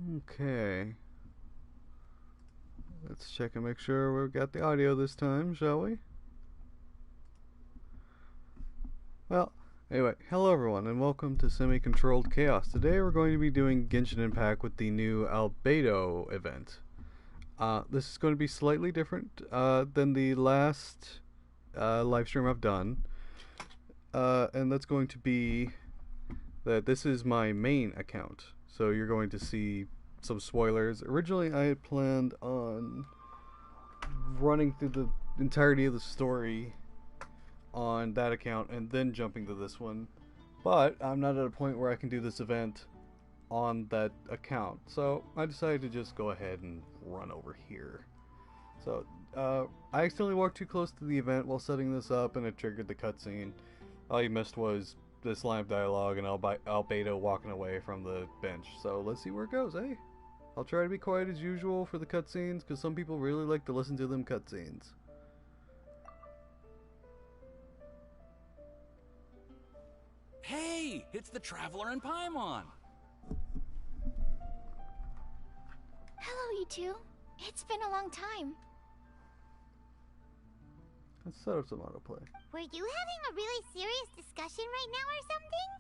Okay. Let's check and make sure we've got the audio this time, shall we? Well, anyway, hello everyone and welcome to Semi-Controlled Chaos. Today we're going to be doing Genshin Impact with the new Albedo event. This is going to be slightly different than the last live stream I've done. And that's going to be that this is my main account. So you're going to see some spoilers. Originally I had planned on running through the entirety of the story on that account and then jumping to this one, but I'm not at a point where I can do this event on that account, so I decided to just go ahead and run over here. So I accidentally walked too close to the event while setting this up and it triggered the cutscene. All you missed was this line of dialogue and Albedo walking away from the bench. So let's see where it goes, eh? I'll try to be quiet as usual for the cutscenes because some people really like to listen to them cutscenes. Hey, it's the Traveler and Paimon. Hello, you two. It's been a long time. Let's set up some autoplay. Were you having a really serious discussion right now or something?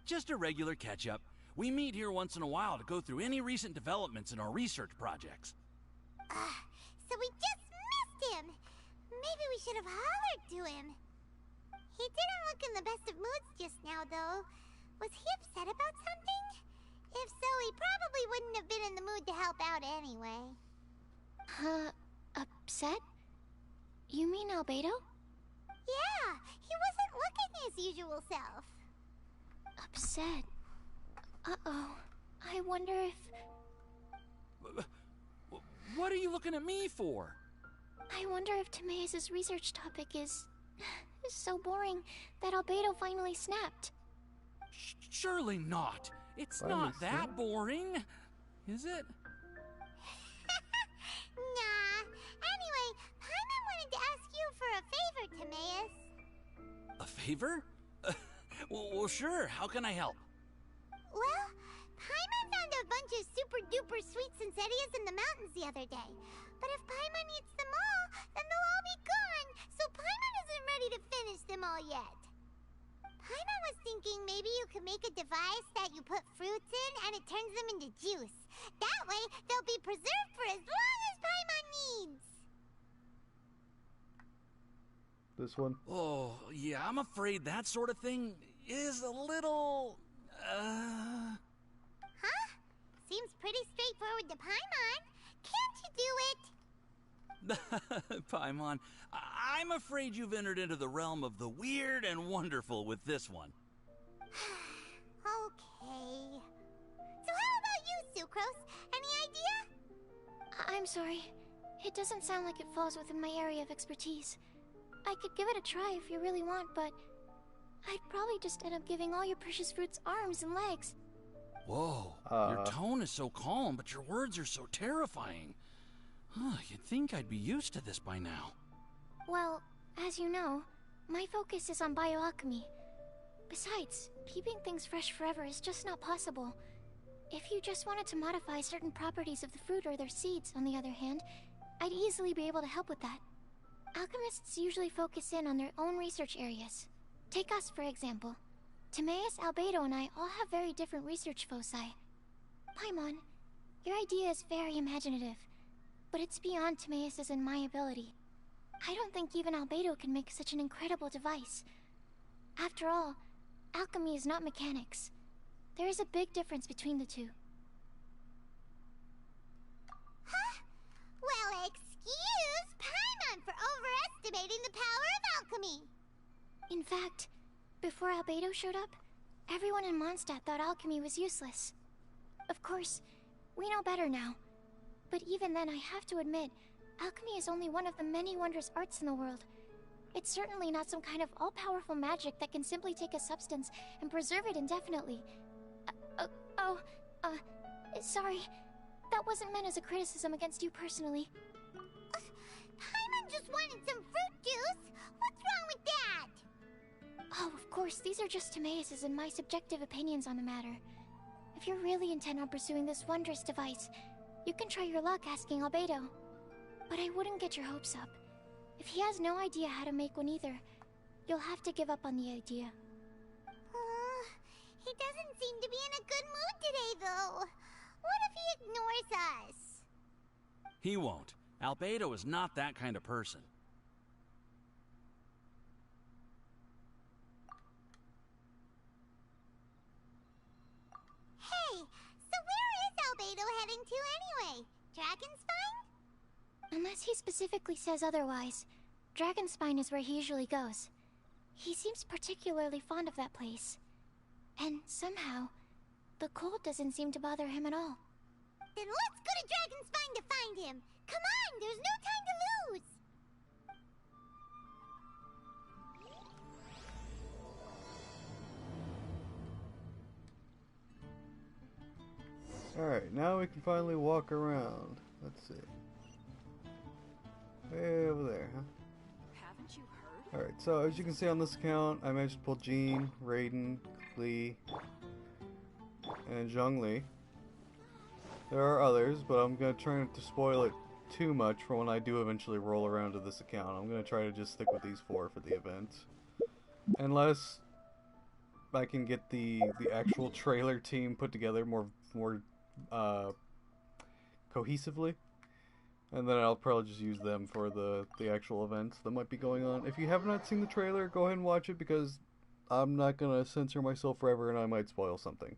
Just a regular catch-up. We meet here once in a while to go through any recent developments in our research projects. So we just missed him. Maybe we should have hollered to him. He didn't look in the best of moods just now, though. Was he upset about something? If so, he probably wouldn't have been in the mood to help out anyway. Upset? You mean Albedo? Yeah, he wasn't looking his usual self. Upset? Uh-oh. I wonder if... What are you looking at me for? I wonder if Timaeus' research topic is so boring that Albedo finally snapped. Surely not. It's Finally not that snapped? boring, is it? Nah. Anyway, Paimon wanted to ask you for a favor, Timaeus. A favor? Well, sure. How can I help? Well, Paimon found a bunch of super-duper sweet Sincerias in the mountains the other day. But if Paimon eats them all, then they'll all be gone, so Paimon isn't ready to finish them all yet. Paimon was thinking maybe you could make a device that you put fruits in and it turns them into juice. That way, they'll be preserved for as long as Paimon needs. This one? Oh, yeah, I'm afraid that sort of thing is a little... Huh? Seems pretty straightforward to Paimon. Can't you do it? Paimon, I'm afraid you've entered into the realm of the weird and wonderful with this one. Okay. So how about you, Sucrose? Any idea? I'm sorry. It doesn't sound like it falls within my area of expertise. I could give it a try if you really want, but I'd probably just end up giving all your precious fruits arms and legs. Whoa, your tone is so calm, but your words are so terrifying. You'd think I'd be used to this by now. Well, as you know, my focus is on bioalchemy. Besides, keeping things fresh forever is just not possible. If you just wanted to modify certain properties of the fruit or their seeds, on the other hand, I'd easily be able to help with that. Alchemists usually focus in on their own research areas. Take us, for example. Timaeus, Albedo, and I all have very different research foci. Paimon, your idea is very imaginative, but it's beyond Timaeus' and my ability. I don't think even Albedo can make such an incredible device. After all, alchemy is not mechanics. There is a big difference between the two. Huh? Well, excuse Paimon for overestimating the power of alchemy. In fact, before Albedo showed up, everyone in Mondstadt thought alchemy was useless. Of course, we know better now. But even then, I have to admit, alchemy is only one of the many wondrous arts in the world. It's certainly not some kind of all-powerful magic that can simply take a substance and preserve it indefinitely. Sorry. That wasn't meant as a criticism against you personally. Paimon just wanted some fruit juice. What's wrong with that? Oh, of course, these are just Timaeus' and my subjective opinions on the matter. If you're really intent on pursuing this wondrous device, you can try your luck asking Albedo. But I wouldn't get your hopes up. If he has no idea how to make one either, you'll have to give up on the idea. He doesn't seem to be in a good mood today, though. What if he ignores us? He won't. Albedo is not that kind of person. Hey, so where is Albedo heading to anyway? Dragonspine? Unless he specifically says otherwise, Dragonspine is where he usually goes. He seems particularly fond of that place. And somehow, the cold doesn't seem to bother him at all. Then let's go to Dragonspine to find him! Come on, there's no time to lose! Alright, now we can finally walk around. Let's see. Way over there, huh? Haven't you heard? Alright, so as you can see on this account, I managed to pull Jean, Raiden, Lee, and Zhongli. There are others, but I'm going to try not to spoil it too much for when I do eventually roll around to this account. I'm going to try to just stick with these 4 for the event. Unless I can get the actual trailer team put together more cohesively. And then I'll probably just use them for the actual events that might be going on. If you have not seen the trailer, go ahead and watch it because I'm not going to censor myself forever and I might spoil something.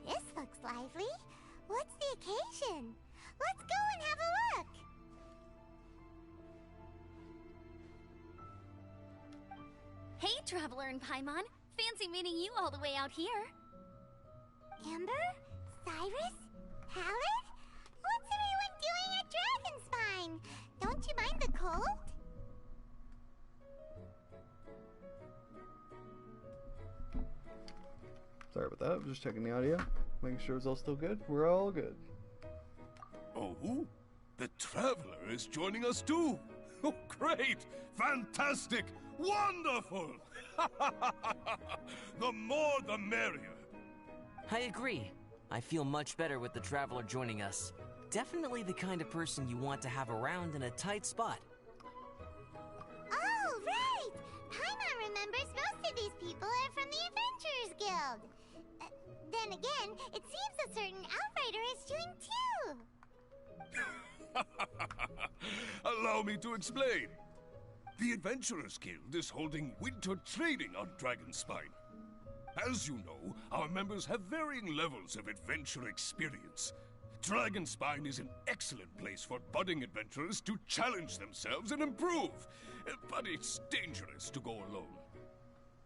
This looks lively. What's the occasion? Let's go and have a look! Hey, Traveler and Paimon. Fancy meeting you all the way out here. Amber? Cyrus? Halid? What's everyone doing at Dragonspine? Don't you mind the cold? Sorry about that, I'm just checking the audio, making sure it's all still good. We're all good. Oh, the Traveler is joining us too! Oh, great! Fantastic! Wonderful! The more the merrier. I agree. I feel much better with the Traveler joining us. Definitely the kind of person you want to have around in a tight spot. Oh, right! Paimon remembers most of these people are from the Adventurers Guild. Then again, it seems a certain Outrider is doing too. Allow me to explain. The Adventurers Guild is holding winter training on Dragonspine. As you know, our members have varying levels of adventure experience. Dragonspine is an excellent place for budding adventurers to challenge themselves and improve, but it's dangerous to go alone.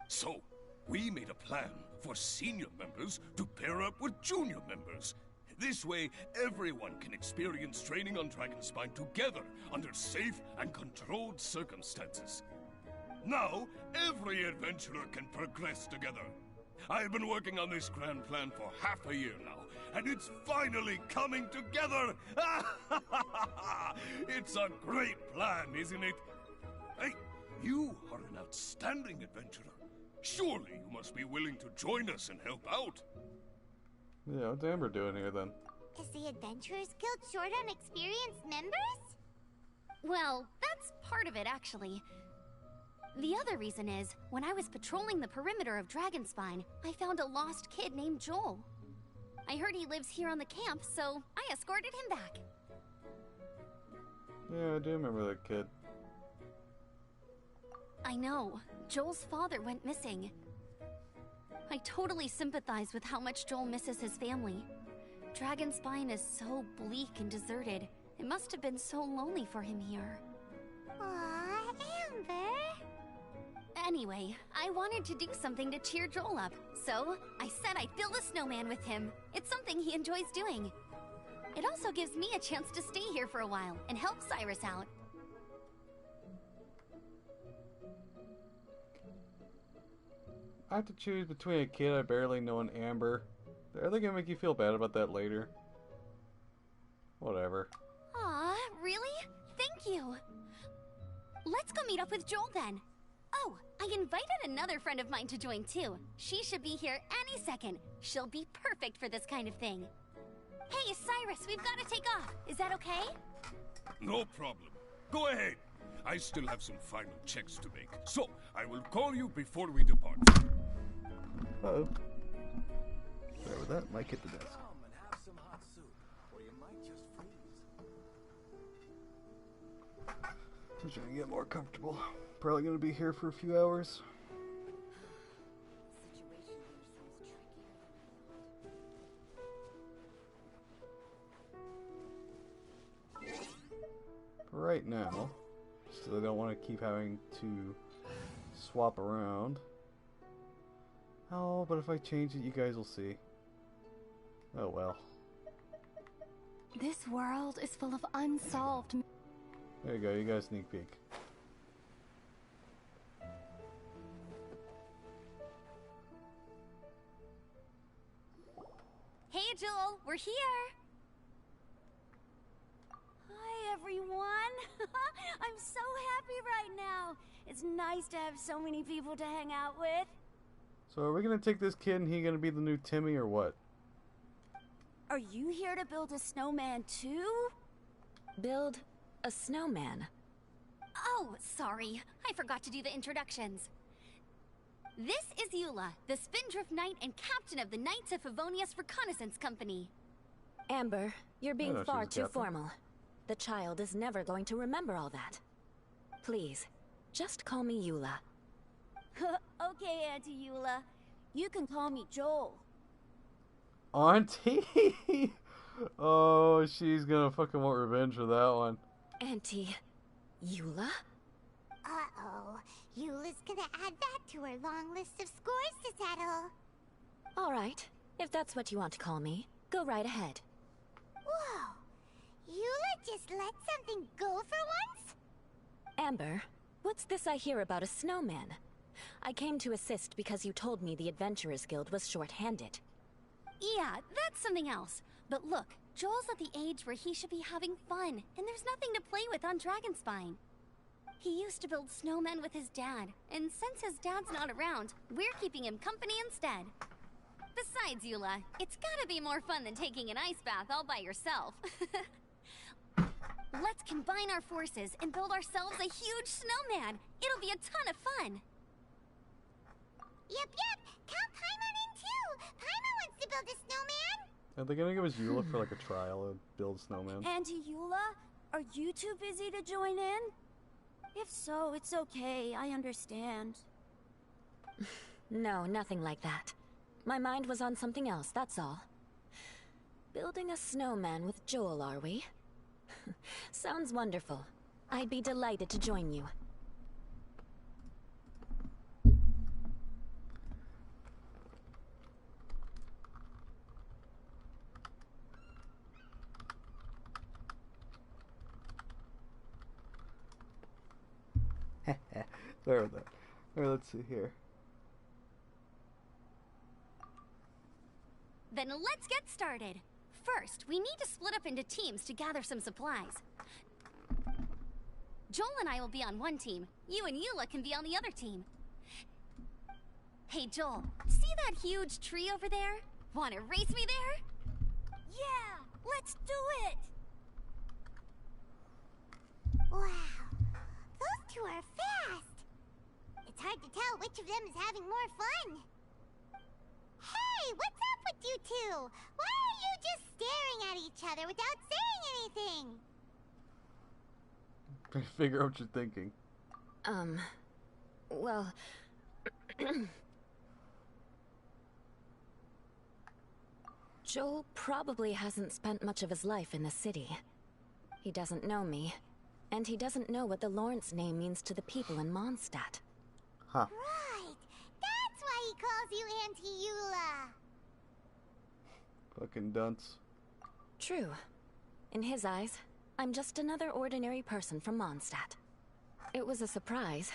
So, we made a plan for senior members to pair up with junior members. This way, everyone can experience training on Dragonspine together under safe and controlled circumstances. Now, every adventurer can progress together. I've been working on this grand plan for half a year now, and it's finally coming together! It's a great plan, isn't it? Hey, you are an outstanding adventurer. Surely you must be willing to join us and help out. Yeah, what's Amber doing here then? Is the Adventurers Guild short on experienced members? Well, that's part of it, actually. The other reason is, when I was patrolling the perimeter of Dragonspine, I found a lost kid named Joel. I heard he lives here on the camp, so I escorted him back. Yeah, I do remember that kid. I know. Joel's father went missing. I totally sympathize with how much Joel misses his family. Dragonspine is so bleak and deserted. It must have been so lonely for him here. Aw, Amber. Anyway, I wanted to do something to cheer Joel up, so I said I'd build a snowman with him. It's something he enjoys doing. It also gives me a chance to stay here for a while and help Cyrus out. I have to choose between a kid I barely know and Amber. Are they gonna make you feel bad about that later? Whatever. Aw, really? Thank you. Let's go meet up with Joel then. Oh, I invited another friend of mine to join too. She should be here any second. She'll be perfect for this kind of thing. Hey, Cyrus, we've got to take off. Is that okay? No problem. Go ahead. I still have some final checks to make, so I will call you before we depart. Uh-oh. Sorry with that. Might hit the desk. Come and have some hot soup, or you might just freeze. I'm trying to get more comfortable. Probably gonna be here for a few hours. For right now, so they don't want to keep having to swap around. Oh, but if I change it, you guys will see. Oh well. This world is full of unsolved. There you go, you guys sneak peek. Hey, Joel, we're here. Hi, everyone. I'm so happy right now. It's nice to have so many people to hang out with. So are we gonna take this kid and he gonna be the new Timmy or what? Are you here to build a snowman too? Build a snowman. Oh, sorry. I forgot to do the introductions. This is Eula, the Spindrift Knight and captain of the Knights of Favonius Reconnaissance Company. Amber, you're being know far she's a too captain. formal. The child is never going to remember all that. Please, just call me Eula. Okay, Auntie Eula. You can call me Joel. Auntie! Oh, she's gonna fucking want revenge for that one. Auntie Eula? Uh-oh. Eula's gonna add that to her long list of scores to settle. All right, if that's what you want to call me, go right ahead. Whoa. Eula just let something go for once? Amber, what's this I hear about a snowman? I came to assist because you told me the Adventurers Guild was short-handed. Yeah, that's something else. But look, Joel's at the age where he should be having fun, and there's nothing to play with on Dragonspine. He used to build snowmen with his dad, and since his dad's not around, we're keeping him company instead. Besides, Eula, it's gotta be more fun than taking an ice bath all by yourself. Let's combine our forces and build ourselves a huge snowman. It'll be a ton of fun. Yep. Count Paimon in too. Paimon wants to build a snowman. Are they gonna give us Eula for like a trial of build snowman? Auntie Eula, are you too busy to join in? If so, it's okay. I understand. No, nothing like that. My mind was on something else, that's all. Building a snowman with Joel, are we? Sounds wonderful. I'd be delighted to join you. There with that. Alright, let's see here. Then let's get started. First, we need to split up into teams to gather some supplies. Joel and I will be on one team. You and Eula can be on the other team. Hey, Joel, see that huge tree over there? Wanna race me there? Yeah, let's do it! Wow. Those two are fast. It's hard to tell which of them is having more fun. Hey, what's up with you two? Why are you just staring at each other without saying anything? Trying to figure out what you're thinking. Well... Joel probably hasn't spent much of his life in the city. He doesn't know me, and he doesn't know what the Lawrence name means to the people in Mondstadt. Huh. Right. That's why he calls you Auntie Eula. Fucking dunce. True. In his eyes, I'm just another ordinary person from Mondstadt. It was a surprise,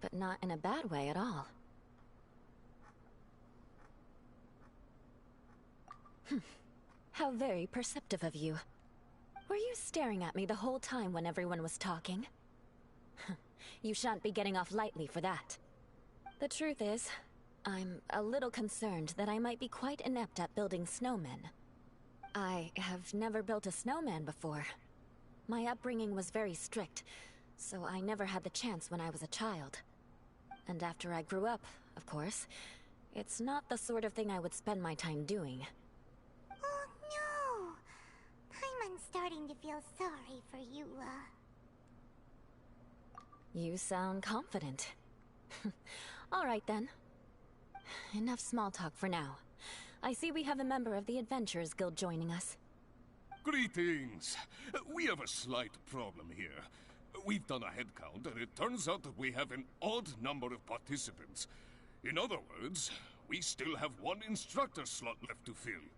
but not in a bad way at all. How very perceptive of you. Were you staring at me the whole time when everyone was talking? You shan't be getting off lightly for that. The truth is, I'm a little concerned that I might be quite inept at building snowmen. I have never built a snowman before. My upbringing was very strict, so I never had the chance when I was a child. And after I grew up, of course, it's not the sort of thing I would spend my time doing. Oh no! Paimon's starting to feel sorry for Eula. You sound confident. All right then. Enough small talk for now. I see we have a member of the Adventurers Guild joining us. Greetings. We have a slight problem here. We've done a head count, and it turns out that we have an odd number of participants. In other words, we still have one instructor slot left to fill.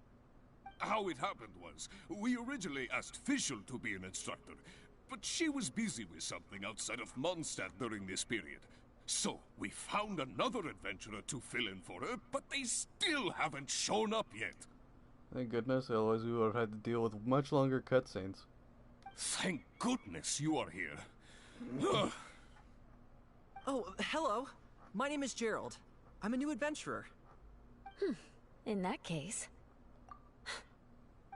How it happened was, we originally asked Fischl to be an instructor, but she was busy with something outside of Mondstadt during this period. So, we found another adventurer to fill in for her, but they still haven't shown up yet. Thank goodness, otherwise we would have had to deal with much longer cutscenes. Thank goodness you are here. Oh, hello. My name is Gerald. I'm a new adventurer. In that case...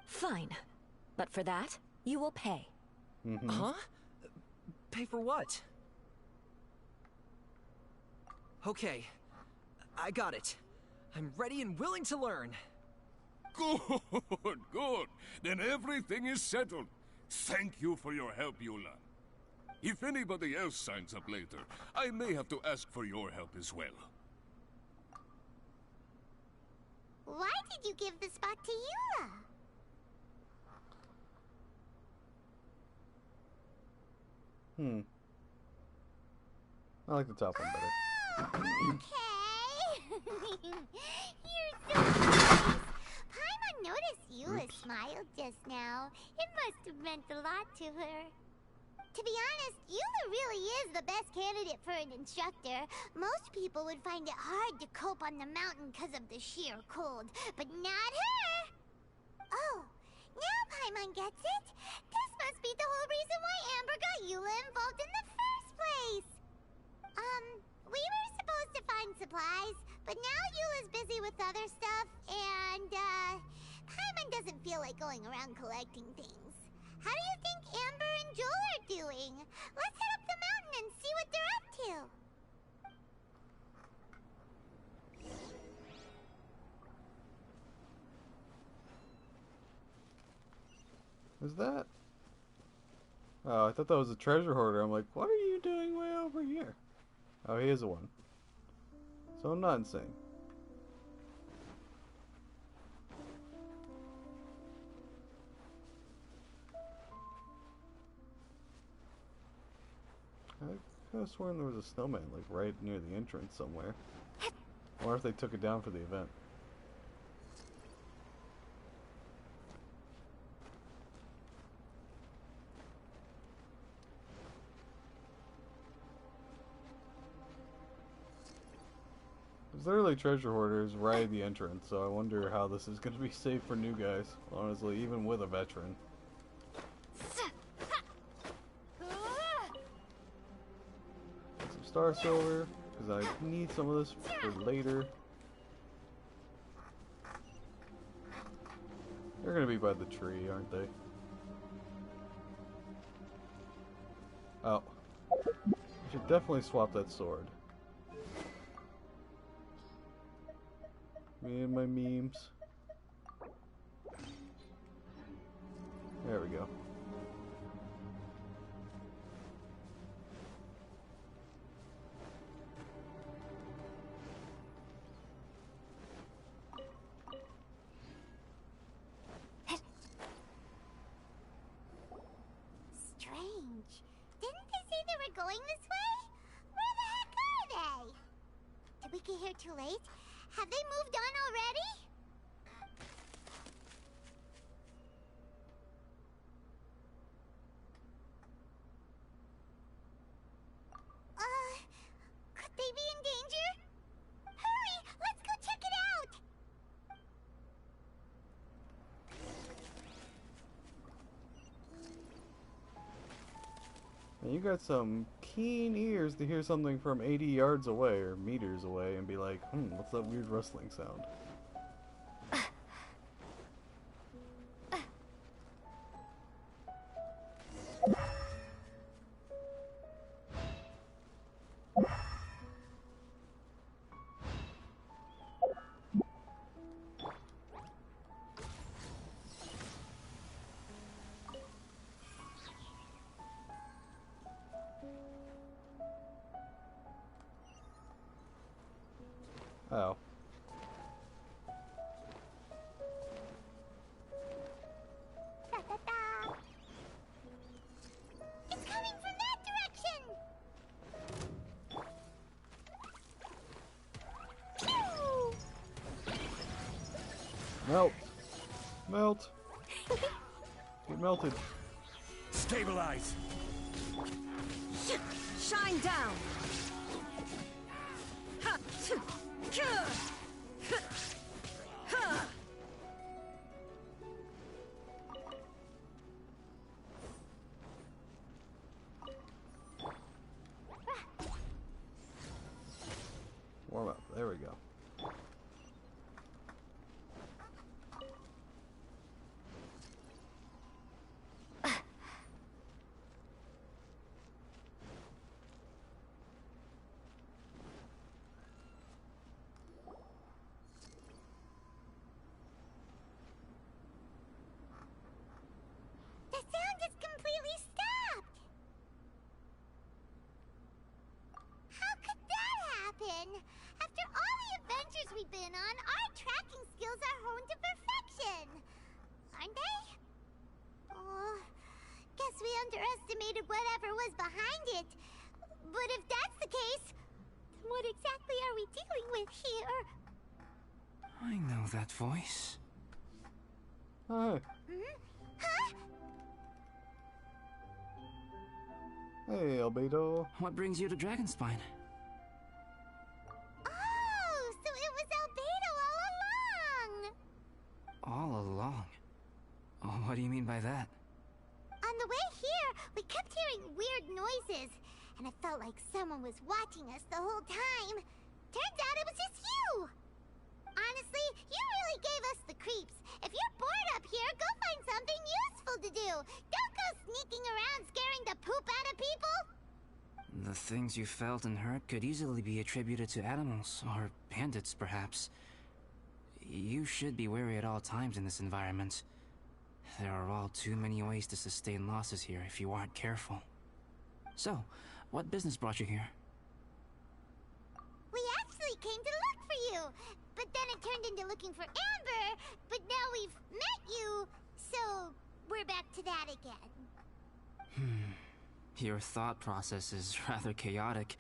Fine. But for that, you will pay. Huh? Pay for what? Okay. I got it. I'm ready and willing to learn. Good, good. Then everything is settled. Thank you for your help, Eula. If anybody else signs up later, I may have to ask for your help as well. Why did you give the spot to Eula? I like the top one better. Okay. You're so nice. Paimon noticed Eula smiled just now. It must have meant a lot to her. To be honest, Eula really is the best candidate for an instructor. Most people would find it hard to cope on the mountain because of the sheer cold, but not her! Oh, now Paimon gets it. This must be the whole reason why Amber got Eula involved in the first place. We were supposed to find supplies, but now Eula's busy with other stuff, and, Paimon doesn't feel like going around collecting things. How do you think Amber and Joel are doing? Let's head up the mountain and see what they're up to. Is that? Oh, I thought that was a treasure hoarder. I'm like, what are you doing way over here? Oh, he is a one. So I'm not insane. I could have sworn there was a snowman, like, right near the entrance somewhere. I wonder if they took it down for the event. There's literally treasure hoarders right at the entrance, so I wonder how this is going to be safe for new guys, honestly, even with a veteran. Get some star silver, because I need some of this for later. They're going to be by the tree, aren't they? Oh. I should definitely swap that sword. Me and my memes. There we go. Strange. Didn't they say they were going this way? Where the heck are they? Did we get here too late? Have they moved on already? Could they be in danger? Hurry! Let's go check it out! And you got some keen ears to hear something from 80 yards away or meters away and be like, what's that weird rustling sound? Oh. Da, da, da. It's coming from that direction! Melt! Melt! Get melted. Stabilize! Shine down! Warm up. There we go. The sound just completely stopped! How could that happen? After all the adventures we've been on, our tracking skills are honed to perfection! Aren't they? Oh, guess we underestimated whatever was behind it. But if that's the case, then what exactly are we dealing with here? I know that voice. Hi. Huh? Hey, Albedo. What brings you to Dragonspine? Oh, so it was Albedo all along! All along? Oh, what do you mean by that? On the way here, we kept hearing weird noises, and it felt like someone was watching us the whole time. Turns out it was just you! Honestly, you really gave us the creeps. If you're bored up here, go find something useful to do. Don't go sneaking around scaring the poop out of people! The things you felt and heard could easily be attributed to animals, or bandits, perhaps. You should be wary at all times in this environment. There are all too many ways to sustain losses here if you aren't careful. So, what business brought you here? We actually came to look for you, but then it turned into looking for Amber, but now we've met you, so we're back to that again. Your thought process is rather chaotic,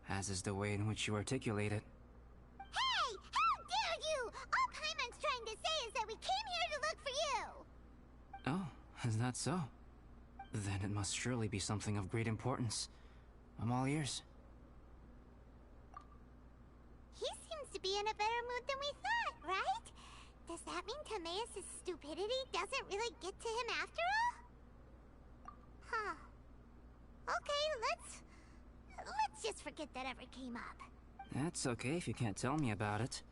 as is the way in which you articulate it. Hey! How dare you! All Paimon's trying to say is that we came here to look for you! Oh, is that so? Then it must surely be something of great importance. I'm all ears. He seems to be in a better mood than we thought, right? Does that mean Timaeus' stupidity doesn't really get to him after all? Huh. Okay, let's just forget that ever came up. That's okay if you can't tell me about it.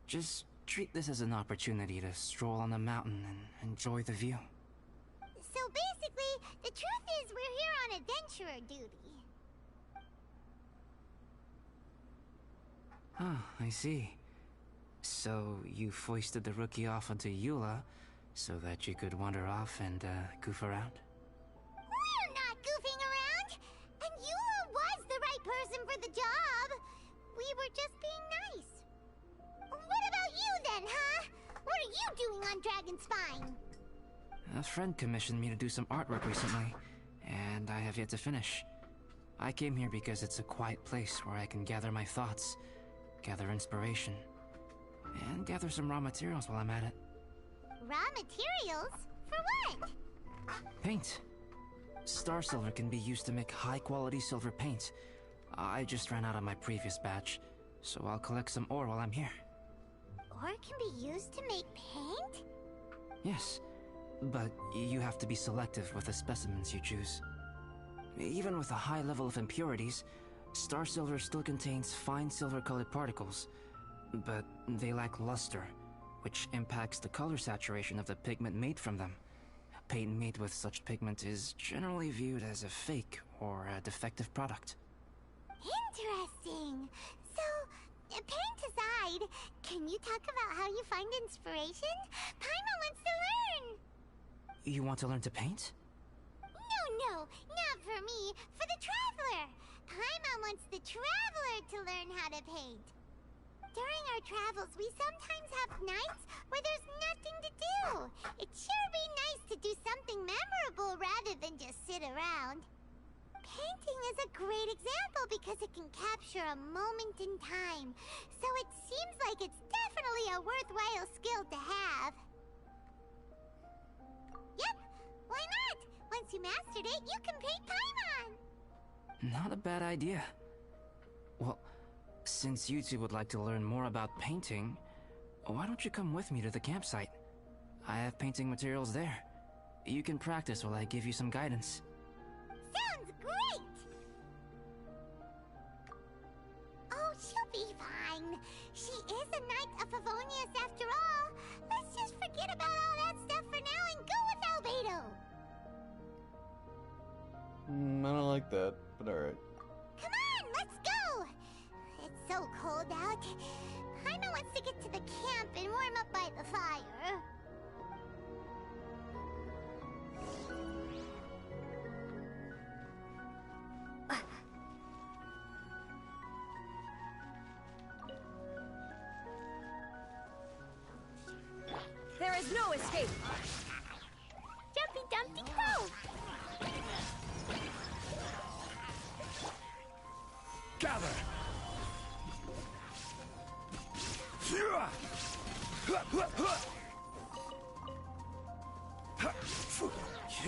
Just treat this as an opportunity to stroll on the mountain and enjoy the view. So basically, the truth is we're here on adventurer duty. Ah, I see. So you foisted the rookie off onto Eula so that you could wander off and goof around? We're not goofing around! And Eula was the right person for the job! We were just being nice. What about you then, huh? What are you doing on Dragonspine? A friend commissioned me to do some artwork recently, and I have yet to finish. I came here because it's a quiet place where I can gather my thoughts, gather inspiration, and gather some raw materials while I'm at it. Raw materials? For what? Paint. Star silver can be used to make high-quality silver paint. I just ran out of my previous batch, so I'll collect some ore while I'm here. Ore can be used to make paint? Yes, but you have to be selective with the specimens you choose. Even with a high level of impurities, star silver still contains fine silver-colored particles, but they lack luster, which impacts the color saturation of the pigment made from them. Paint made with such pigment is generally viewed as a fake or a defective product. Interesting. So, paint aside, can you talk about how you find inspiration? Paimon wants to learn! You want to learn to paint? No, not for me. For the Traveler. Paimon wants the Traveler to learn how to paint. During our travels, we sometimes have nights where there's nothing to do. It'd sure be nice to do something memorable rather than just sit around. Painting is a great example because it can capture a moment in time. So it seems like it's definitely a worthwhile skill to have. Yep, why not? Once you mastered it, you can paint Paimon! Not a bad idea. Well, since you two would like to learn more about painting, why don't you come with me to the campsite? I have painting materials there. You can practice while I give you some guidance. Sounds great! Oh, she'll be fine. She is a Knight of Favonius after all. Let's just forget about all that stuff for now and go with Albedo. I don't like that, but alright. Come on, let's go! It's so cold out. Paimon wants to get to the camp and warm up by the fire. There is no escape! Jumpy Dumpty Crow! Gather! You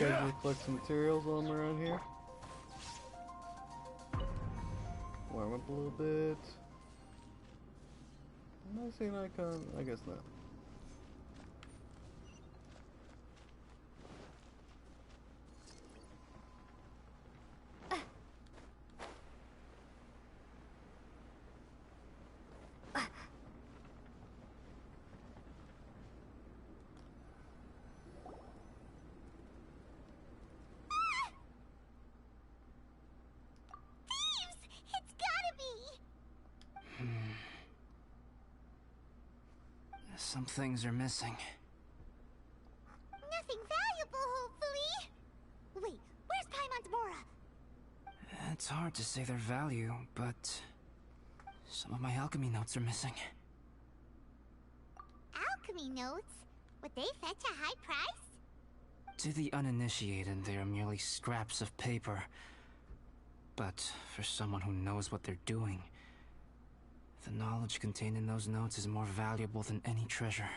guys will collect some materials while I'm around here. Warm up a little bit. Am I seeing an icon? I guess not. Some things are missing. Nothing valuable, hopefully. Wait, where's Paimon's Mora? It's hard to say their value, but some of my alchemy notes are missing. Alchemy notes? Would they fetch a high price? To the uninitiated, they are merely scraps of paper. But for someone who knows what they're doing, the knowledge contained in those notes is more valuable than any treasure.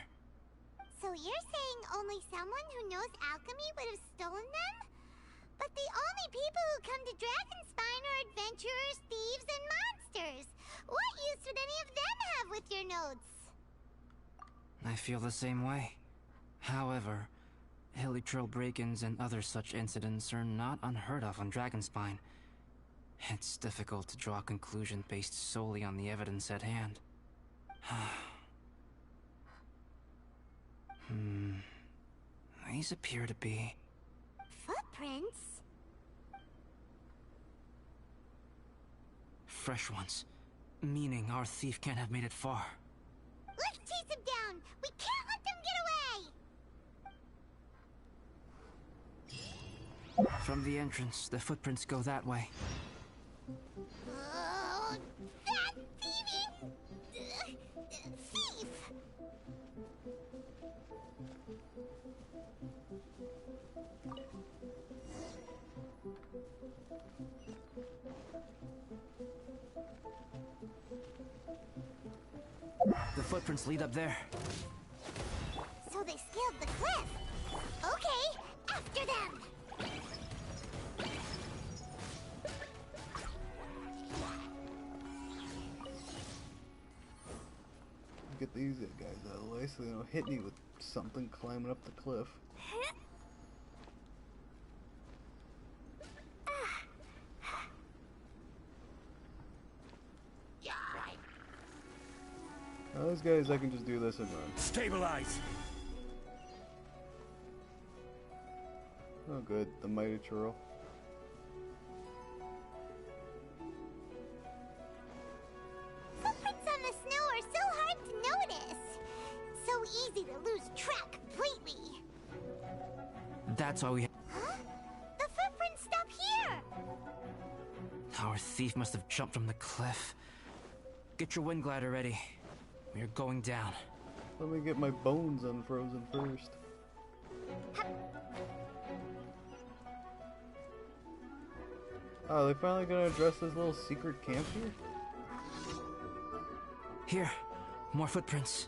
So you're saying only someone who knows alchemy would have stolen them? But the only people who come to Dragonspine are adventurers, thieves, and monsters. What use would any of them have with your notes? I feel the same way. However, hilly trail break-ins and other such incidents are not unheard of on Dragonspine. It's difficult to draw a conclusion based solely on the evidence at hand. These appear to be... footprints? fresh ones. Meaning our thief can't have made it far. Let's chase him down! We can't let them get away! From the entrance, the footprints go that way. Oh, that thieving... thief! The footprints lead up there. So they scaled the cliff. Okay, after them! Get these guys out of the way so they don't hit me with something climbing up the cliff. these guys, I can just do this and run. Stabilize. Oh good, the mighty churl. Footprints on the snow are so hard to notice. It's so easy to lose track completely. That's why we... Huh? The footprints stop here. Our thief must have jumped from the cliff. Get your wind glider ready. We are going down. Let me get my bones unfrozen first. Oh, they finally gonna address this little secret camp here? Here, more footprints.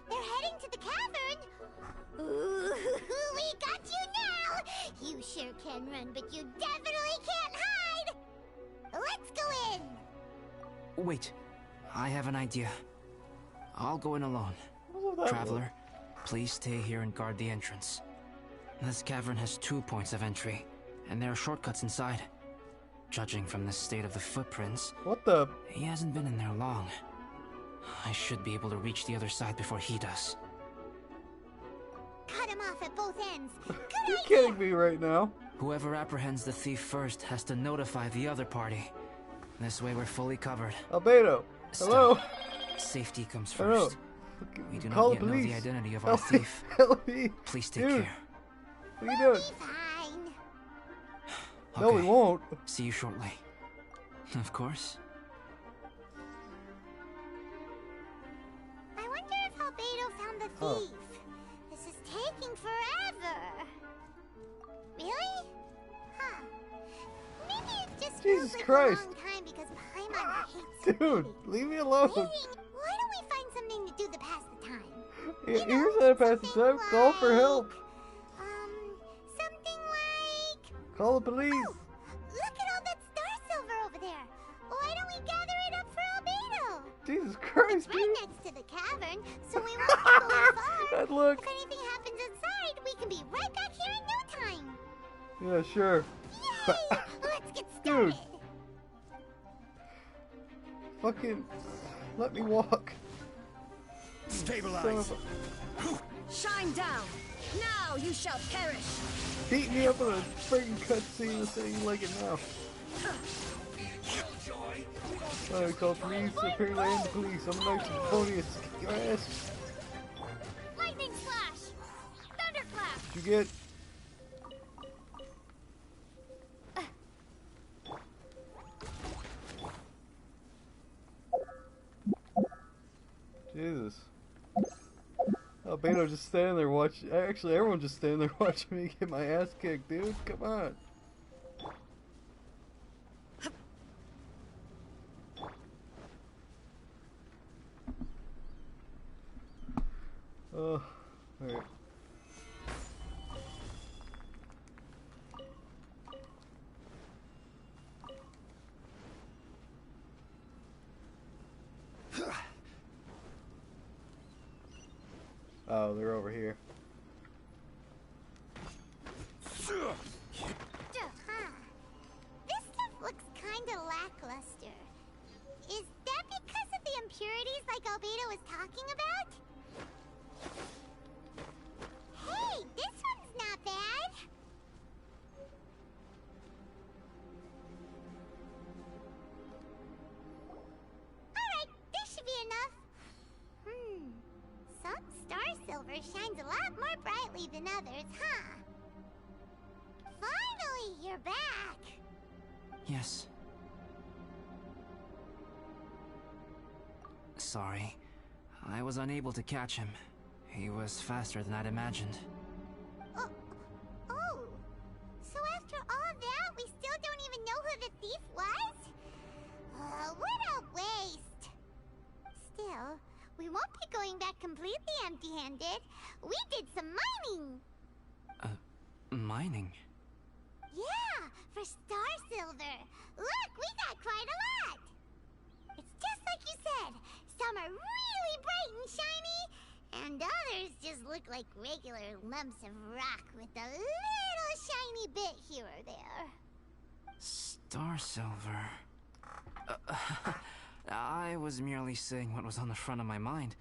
They're heading to the cavern. Ooh, we got you now. You sure can run, but you definitely can't hide. Let's go in. Wait, I have an idea. I'll go in alone. Traveler, please stay here and guard the entrance. This cavern has 2 points of entry, and there are shortcuts inside. Judging from the state of the footprints, what the? He hasn't been in there long. I should be able to reach the other side before he does. Cut him off at both ends. You're kidding me right now. Whoever apprehends the thief first has to notify the other party. This way we're fully covered. Albedo, hello. Safety comes Hello. first. We do Call not yet the know police. the identity of our Help me. thief. Help me. Please take Dude. care. What are you doing? Fine. No, we won't. See you shortly. Of course. I wonder if Albedo found the thief. This is taking forever. Really? Huh. Maybe it just Jesus feels like Christ. a long time because Paimon hates Dude, leave me alone. waiting. Why don't we find something to do to pass the time? Here's how to pass the time. Call for help. Something like... Call the police. Oh, look at all that star silver over there. Why don't we gather it up for Albedo? Jesus Christ, It's right dude. next to the cavern, so we won't be going far. And look. If anything happens inside, we can be right back here in no time. Yeah, sure. Yay! Let's get started. Dude. Fucking let me walk. Stabilize. Shine down. Now you shall perish. Beat me up in a freaking cutscene saying you like it now. I call police, apparently I am the police. I'm nice and poniest. Kick your ass. Lightning slash! Thunderclap! What you get? Jesus. Albedo just standing there watching. Actually, everyone's just standing there watching me get my ass kicked, dude. Come on. Oh, alright. Oh, they're over here. Huh. This stuff looks kinda lackluster. Is that because of the impurities like Albedo was talking about? Hey, this one's not bad. Alright, this should be enough. Some star silver shines a lot more brightly than others, huh? Finally, you're back! Yes. Sorry. I was unable to catch him. He was faster than I'd imagined. Oh, so after all that, we still don't even know who the thief was? What a waste! Still, we won't be going back completely empty-handed. We did some mining! Mining? Yeah, for star silver. Look, we got quite a lot! It's just like you said. Some are really bright and shiny, and others just look like regular lumps of rock with a little shiny bit here or there. Star silver. I was merely saying what was on the front of my mind.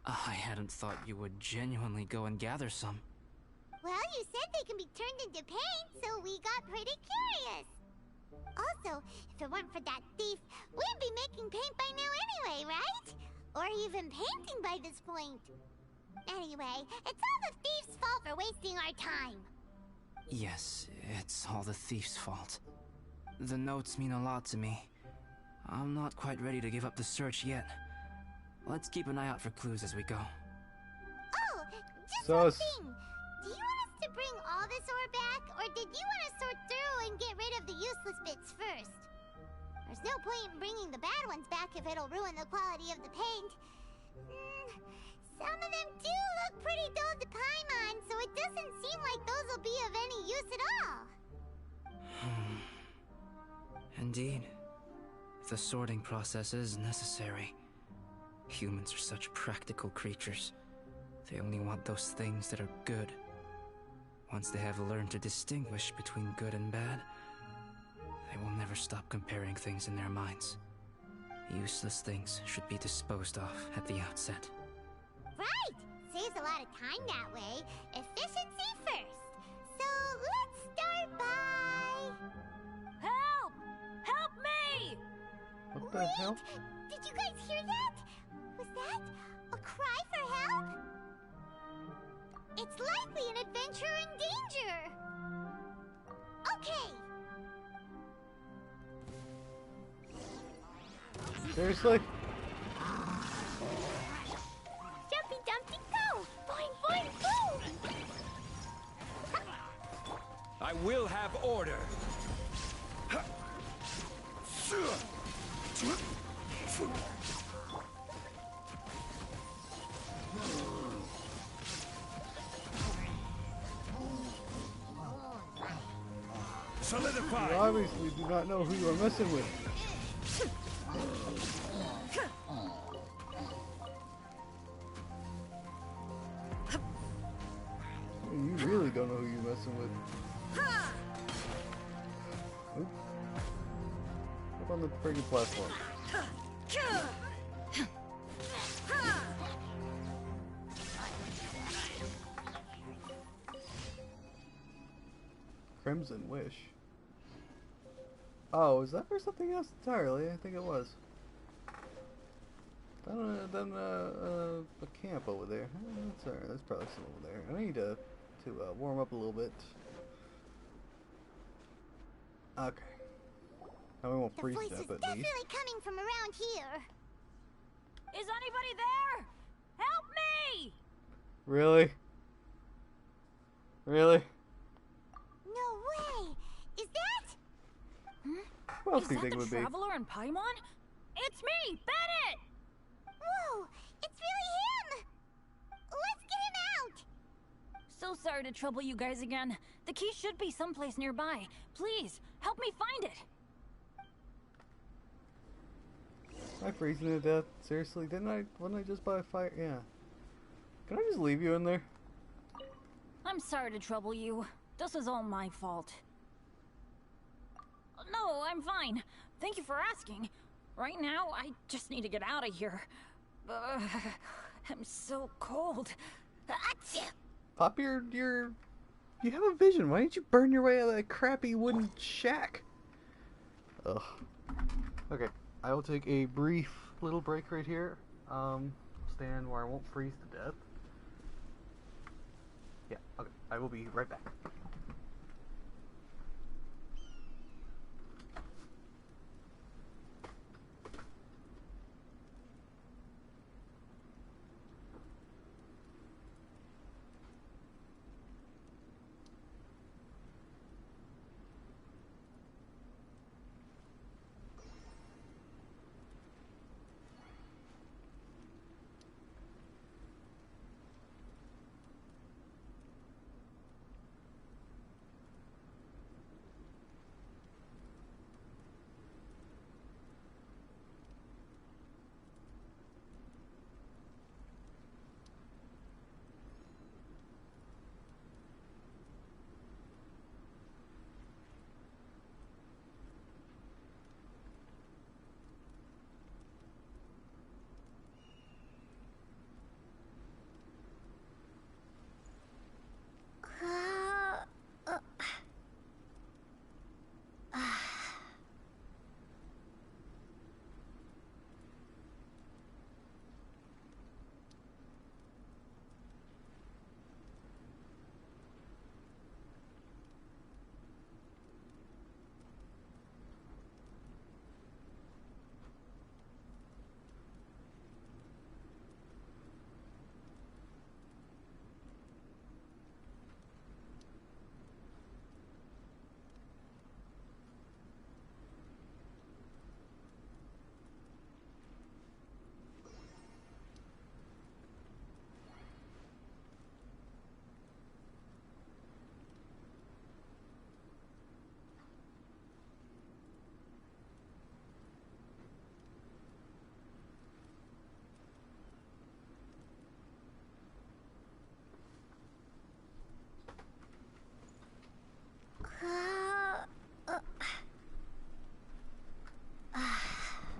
I hadn't thought you would genuinely go and gather some. Well, you said they can be turned into paint, so we got pretty curious. Also, if it weren't for that thief, we'd be making paint by now anyway, right? Or even painting by this point. Anyway, it's all the thief's fault for wasting our time. Yes, it's all the thief's fault. The notes mean a lot to me. I'm not quite ready to give up the search yet. Let's keep an eye out for clues as we go. Oh, just one thing. Do you want us to bring all this ore back, or did you want to sort through and get rid of the useless bits first? There's no point in bringing the bad ones back if it'll ruin the quality of the paint. Some of them do look pretty dull to Paimon, so it doesn't seem like those will be of any use at all. Indeed. The sorting process is necessary. Humans are such practical creatures. They only want those things that are good. Once they have learned to distinguish between good and bad, they will never stop comparing things in their minds. Useless things should be disposed of at the outset. Right! Saves a lot of time that way. Efficiency first. So let's start by... Help! Help me! What the hell? Did you guys hear that? Was that a cry for help? It's likely an adventurer in danger. Okay. Seriously? Jumpy Dumpty go! Boing boing boom! I will have order. Solidify! You obviously do not know who you are messing with. You really don't know who you're messing with. Oop. Up on the friggin' platform. Crimson Wish. Oh, is that for something else entirely? I think it was. Done a camp over there. That's alright. There's probably some over there. I need to warm up a little bit. Okay. Now we won't freeze The voice up is at definitely least. coming from around here. Is anybody there? Help me! Really? Really? No way! Is that? Who else Is do you that think it the would be? Traveler in Paimon? It's me, Bennett! Whoa! It's really him! Let's get him out! So sorry to trouble you guys again. The key should be someplace nearby. Please, help me find it. Am I freezing to death? Seriously? Wasn't I just by a fire? Yeah. Can I just leave you in there? I'm sorry to trouble you. This is all my fault. No, I'm fine. Thank you for asking. Right now, I just need to get out of here. I'm so cold. Achoo! Pop you have a vision. Why didn't you burn your way out of that crappy wooden shack? Ugh. Okay, I will take a brief little break right here. Stand where I won't freeze to death. Yeah, okay. I will be right back.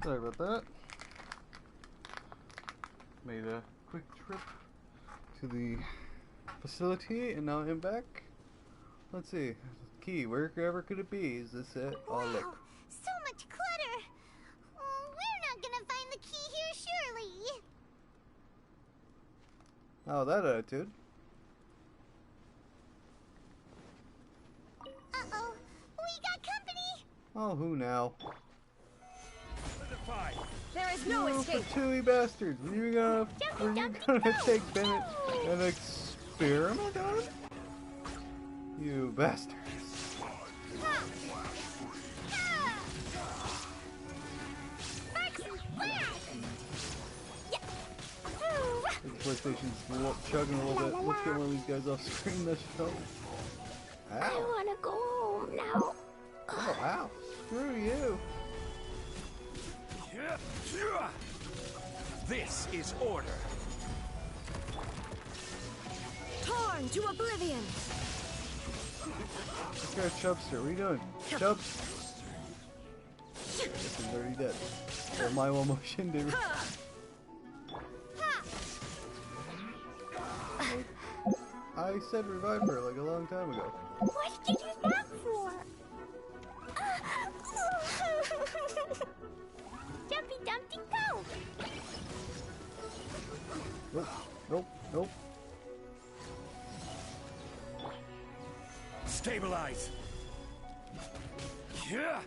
Sorry about that. Made a quick trip to the facility, and now I'm back. Let's see. Key, wherever could it be? Is this it? Oh, look. Wow, so much clutter. Oh, we're not gonna find the key here, surely. Oh, that attitude. Uh-oh, we got company. Oh, who now? There is no escape. Patooey bastards! Were you gonna take Bennett and experiment on him? You bastards! The PlayStation's chugging a little bit. Let's get one of these guys off screen. That should help. Ow. I wanna go home now. Oh, ow. Screw you. This is order. Torn to oblivion. This guy's Chubster. What are you doing? Chubs. This is already dead. Or my one motion, dude. I said revive her like a long time ago. What did you use that for? Jumpy Dumpty go! Nope, nope, nope. Stabilize. Oh,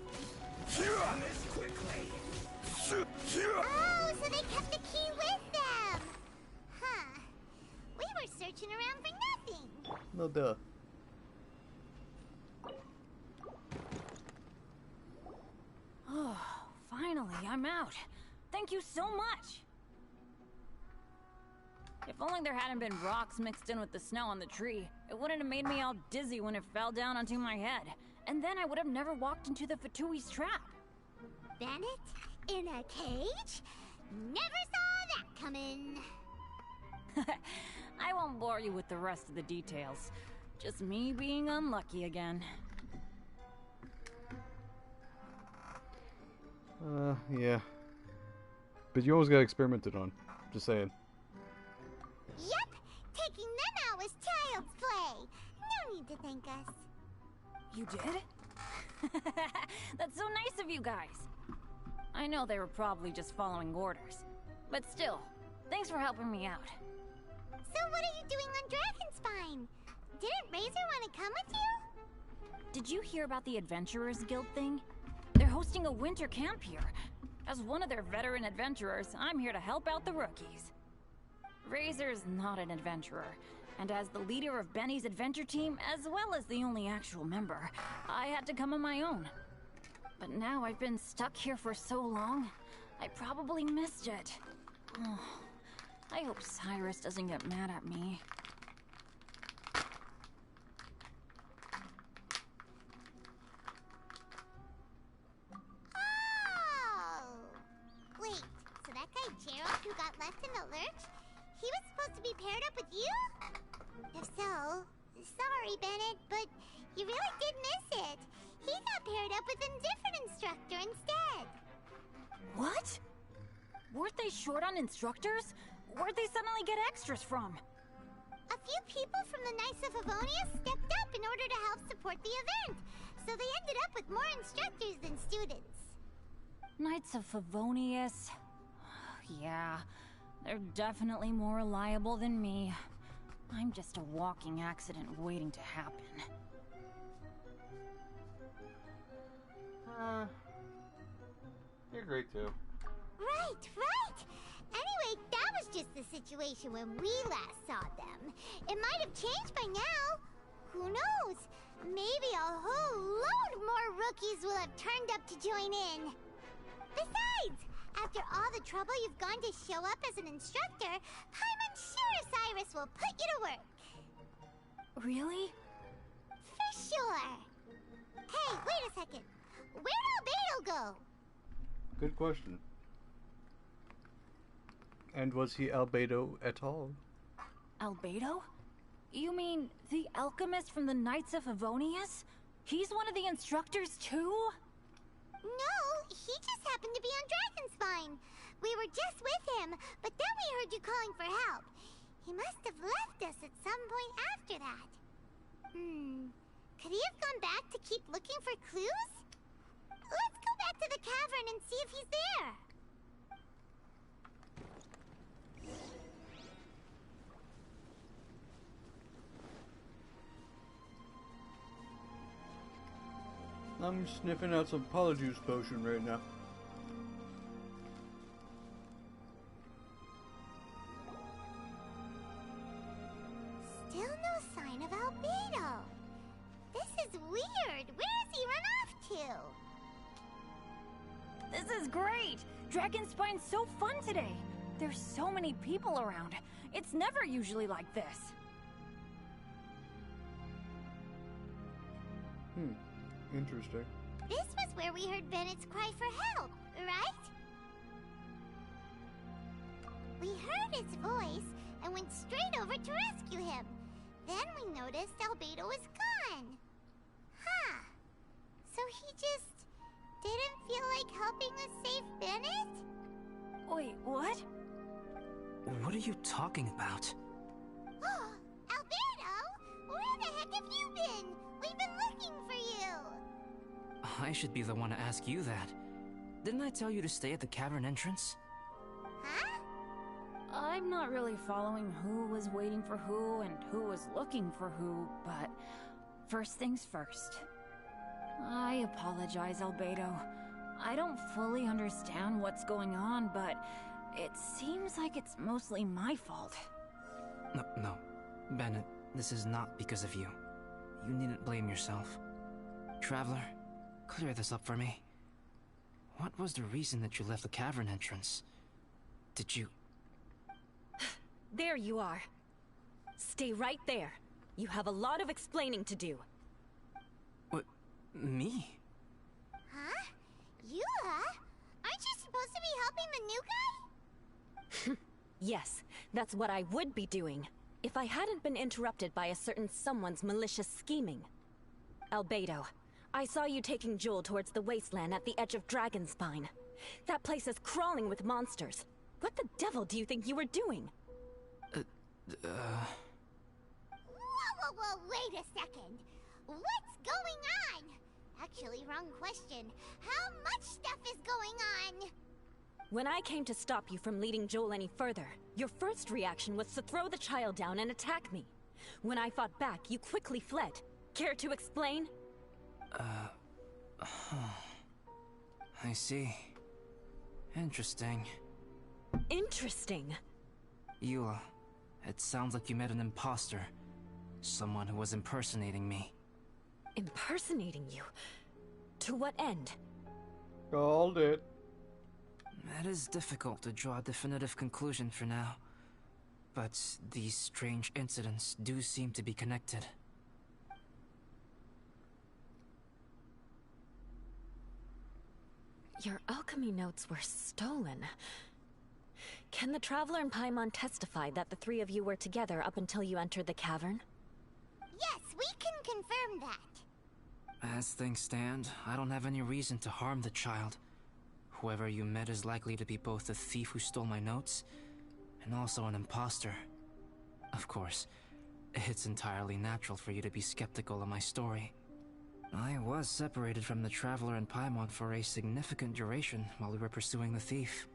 so they kept the key with them. Huh. We were searching around for nothing. No duh. Oh, finally, I'm out. Thank you so much. If only there hadn't been rocks mixed in with the snow on the tree, it wouldn't have made me all dizzy when it fell down onto my head. And then I would have never walked into the Fatooey's trap. Bennett? In a cage? Never saw that coming. I won't bore you with the rest of the details. Just me being unlucky again. Yeah. But you always got experimented on. Just saying. Yep, taking them out was child's play. No need to thank us. You did? That's so nice of you guys. I know they were probably just following orders. But still, thanks for helping me out. So what are you doing on Dragonspine? Didn't Razor want to come with you? Did you hear about the Adventurers Guild thing? They're hosting a winter camp here. As one of their veteran adventurers, I'm here to help out the rookies. Razor's not an adventurer, and as the leader of Benny's adventure team, as well as the only actual member, I had to come on my own. But now I've been stuck here for so long, I probably missed it. Oh, I hope Cyrus doesn't get mad at me. Oh! Wait, so that guy Gerald who got left in the lurch? He was supposed to be paired up with you? If so, sorry, Bennett, but you really did miss it. He got paired up with a different instructor instead. What? Weren't they short on instructors? Where'd they suddenly get extras from? A few people from the Knights of Avonia stepped up in order to help support the event, so they ended up with more instructors than students. Knights of Favonius. Yeah, they're definitely more reliable than me. I'm just a walking accident waiting to happen. You're great too. Right, right! Anyway, that was just the situation when we last saw them. It might have changed by now. Who knows? Maybe a whole load more rookies will have turned up to join in. Besides, after all the trouble you've gone to show up as an instructor, I'm sure Cyrus will put you to work. Really? For sure. Hey, wait a second. Where'd Albedo go? Good question. And was he Albedo at all? Albedo? You mean the alchemist from the Knights of Favonius? He's one of the instructors too? No, he just happened to be on Dragonspine. We were just with him, but then we heard you calling for help. He must have left us at some point after that. Could he have gone back to keep looking for clues? Let's go back to the cavern and see if he's there. I'm sniffing out some Polyjuice potion right now. Still no sign of Albedo. This is weird. Where has he run off to? This is great! Dragonspine's so fun today. There's so many people around. It's never usually like this. Interesting. This was where we heard Bennett's cry for help, right? We heard his voice and went straight over to rescue him. Then we noticed Albedo was gone. Huh. So he just didn't feel like helping us save Bennett? Wait, what? What are you talking about? Oh, Albedo! Where the heck have you been? We've been looking for you! I should be the one to ask you that. Didn't I tell you to stay at the cavern entrance? Huh? I'm not really following who was waiting for who and who was looking for who, but first things first. I apologize, Albedo. I don't fully understand what's going on, but it seems like it's mostly my fault. No, Bennett, this is not because of you. You needn't blame yourself. Traveler, clear this up for me. What was the reason that you left the cavern entrance? Did you... There you are. Stay right there. You have a lot of explaining to do. What? Me? Huh? You, huh? Aren't you supposed to be helping the new guy? Yes, that's what I would be doing, if I hadn't been interrupted by a certain someone's malicious scheming. Albedo, I saw you taking Joel towards the wasteland at the edge of Dragonspine. That place is crawling with monsters. What the devil do you think you were doing? Whoa, wait a second. What's going on? Actually, wrong question. How much stuff is going on? When I came to stop you from leading Joel any further, your first reaction was to throw the child down and attack me. When I fought back, you quickly fled. Care to explain? I see. Interesting. Interesting? Eula, it sounds like you met an imposter. Someone who was impersonating me. Impersonating you? To what end? Called it. It is difficult to draw a definitive conclusion for now. But these strange incidents do seem to be connected. Your alchemy notes were stolen. Can the Traveler and Paimon testify that the three of you were together up until you entered the cavern? Yes, we can confirm that. As things stand, I don't have any reason to harm the child. Whoever you met is likely to be both the thief who stole my notes, and also an imposter. Of course, it's entirely natural for you to be skeptical of my story. I was separated from the Traveler and Paimon for a significant duration while we were pursuing the thief.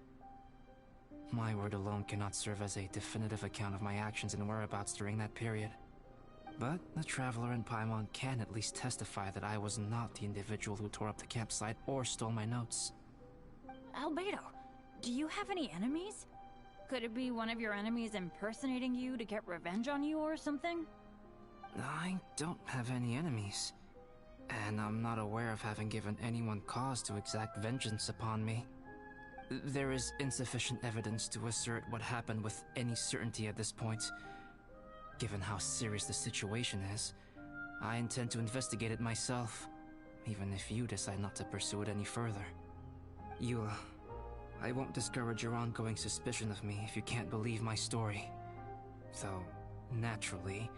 My word alone cannot serve as a definitive account of my actions and whereabouts during that period. But the Traveler and Paimon can at least testify that I was not the individual who tore up the campsite or stole my notes. Albedo, do you have any enemies? Could it be one of your enemies impersonating you to get revenge on you or something? I don't have any enemies. And I'm not aware of having given anyone cause to exact vengeance upon me. There is insufficient evidence to assert what happened with any certainty at this point. Given how serious the situation is, I intend to investigate it myself, even if you decide not to pursue it any further. Eula, I won't discourage your ongoing suspicion of me if you can't believe my story. Though, naturally,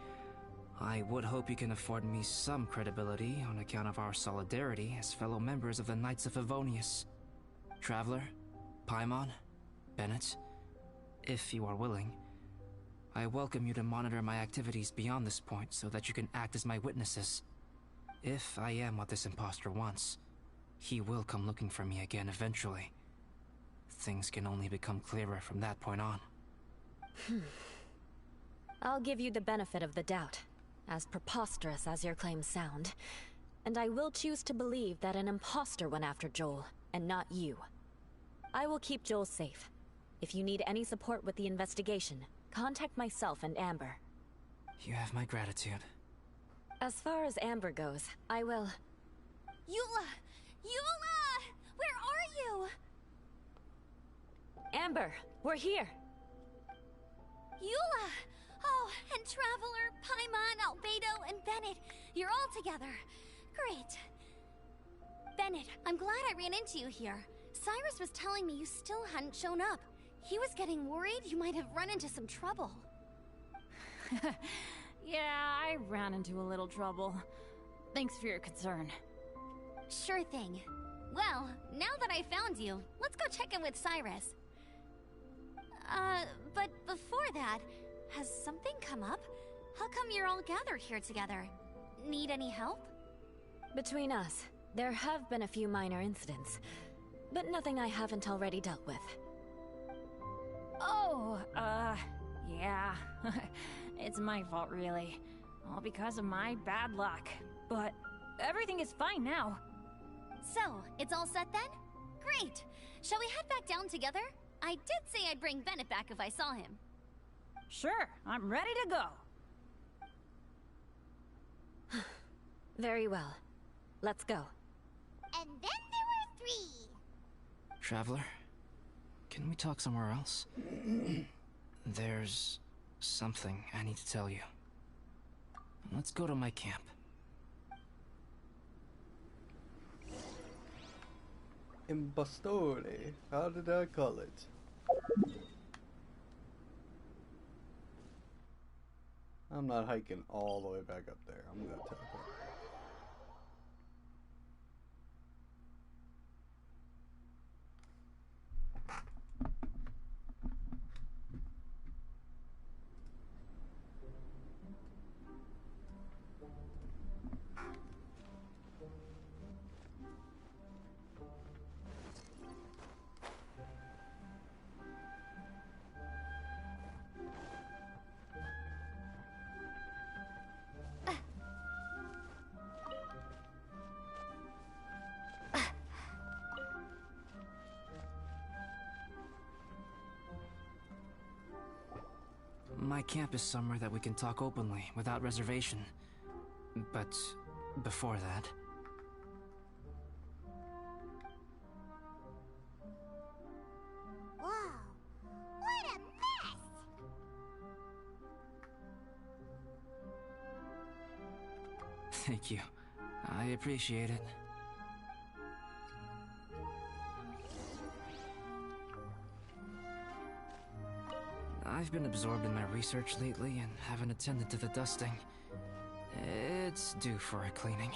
I would hope you can afford me some credibility on account of our solidarity as fellow members of the Knights of Favonius. Traveler, Paimon, Bennett, if you are willing, I welcome you to monitor my activities beyond this point so that you can act as my witnesses. If I am what this imposter wants, he will come looking for me again eventually. Things can only become clearer from that point on. I'll give you the benefit of the doubt, as preposterous as your claims sound. And I will choose to believe that an imposter went after Joel, and not you. I will keep Joel safe. If you need any support with the investigation, contact myself and Amber. You have my gratitude. As far as Amber goes, I will... Eula! Eula! Where are you? Amber, we're here! Eula! Oh, and Traveler, Paimon, Albedo, and Bennett. You're all together. Great. Bennett, I'm glad I ran into you here. Cyrus was telling me you still hadn't shown up. He was getting worried you might have run into some trouble. Yeah, I ran into a little trouble. Thanks for your concern. Sure thing. Well, now that I found you, let's go check in with Cyrus. But before that, has something come up? How come you're all gathered here together? Need any help? Between us, there have been a few minor incidents, but nothing I haven't already dealt with. Oh, yeah. It's my fault, really. All because of my bad luck. But everything is fine now. So, it's all set then? Great! Shall we head back down together? I did say I'd bring Bennett back if I saw him. Sure, I'm ready to go. Very well. Let's go. And then there were 3. Traveler, can we talk somewhere else? There's something I need to tell you. Let's go to my camp. Imbastore. How did I call it? I'm not hiking all the way back up there. I'm gonna teleport. My camp is somewhere that we can talk openly, without reservation. But before that... Whoa! What a mess! Thank you. I appreciate it. I've been absorbed in my research lately and haven't attended to the dusting. It's due for a cleaning.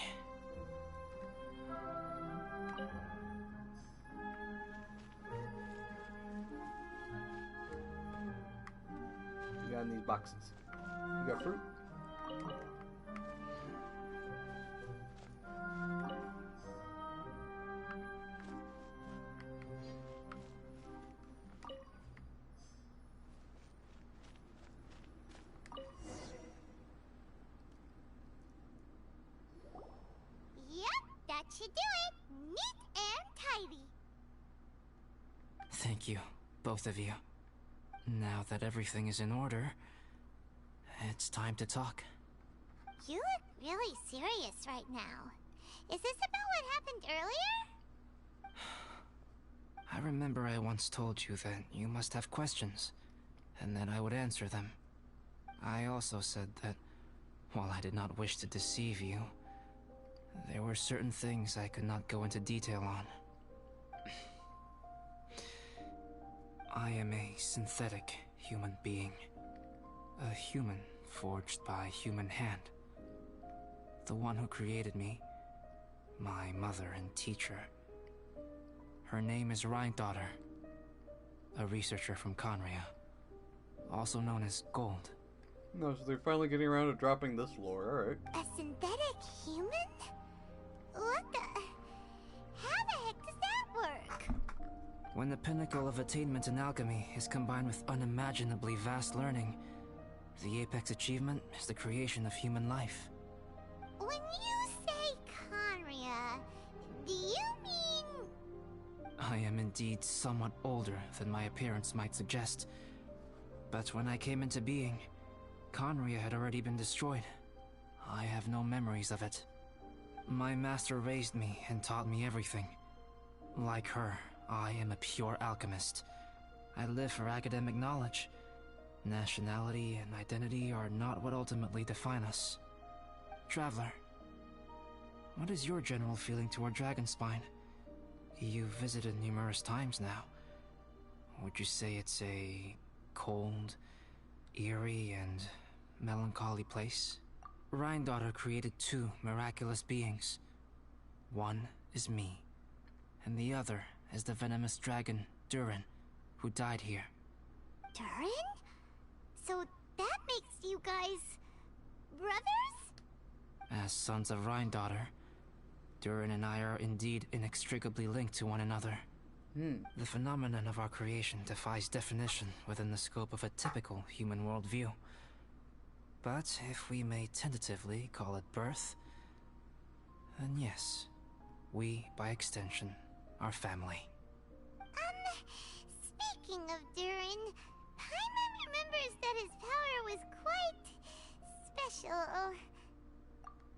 You got in these boxes. You got fruit? That should do it. Neat and tidy. Thank you, both of you. Now that everything is in order, it's time to talk. You look really serious right now. Is this about what happened earlier? I remember I once told you that you must have questions, and that I would answer them. I also said that, while I did not wish to deceive you, there were certain things I could not go into detail on. I am a synthetic human being. A human forged by human hand. The one who created me, my mother and teacher. Her name is Rhine-daughter, a researcher from Conria, also known as Gold. No, so they're finally getting around to dropping this lore, alright. A synthetic human? What the... How the heck does that work? When the pinnacle of attainment in alchemy is combined with unimaginably vast learning, the apex achievement is the creation of human life. When you say Conria, do you mean... I am indeed somewhat older than my appearance might suggest, but when I came into being, Conria had already been destroyed. I have no memories of it. My master raised me and taught me everything. Like her, I am a pure alchemist. I live for academic knowledge. Nationality and identity are not what ultimately define us. Traveler, what is your general feeling toward Dragonspine? You've visited numerous times now. Would you say it's a cold, eerie, and melancholy place? Rhine-daughter created two miraculous beings. One is me, and the other is the venomous dragon, Durin, who died here. Durin? So that makes you guys... brothers? As sons of Rhine-daughter, Durin and I are indeed inextricably linked to one another. The phenomenon of our creation defies definition within the scope of a typical human worldview. But if we may tentatively call it birth, then yes, we, by extension, are family. Speaking of Durin, Paimon remembers that his power was quite... special.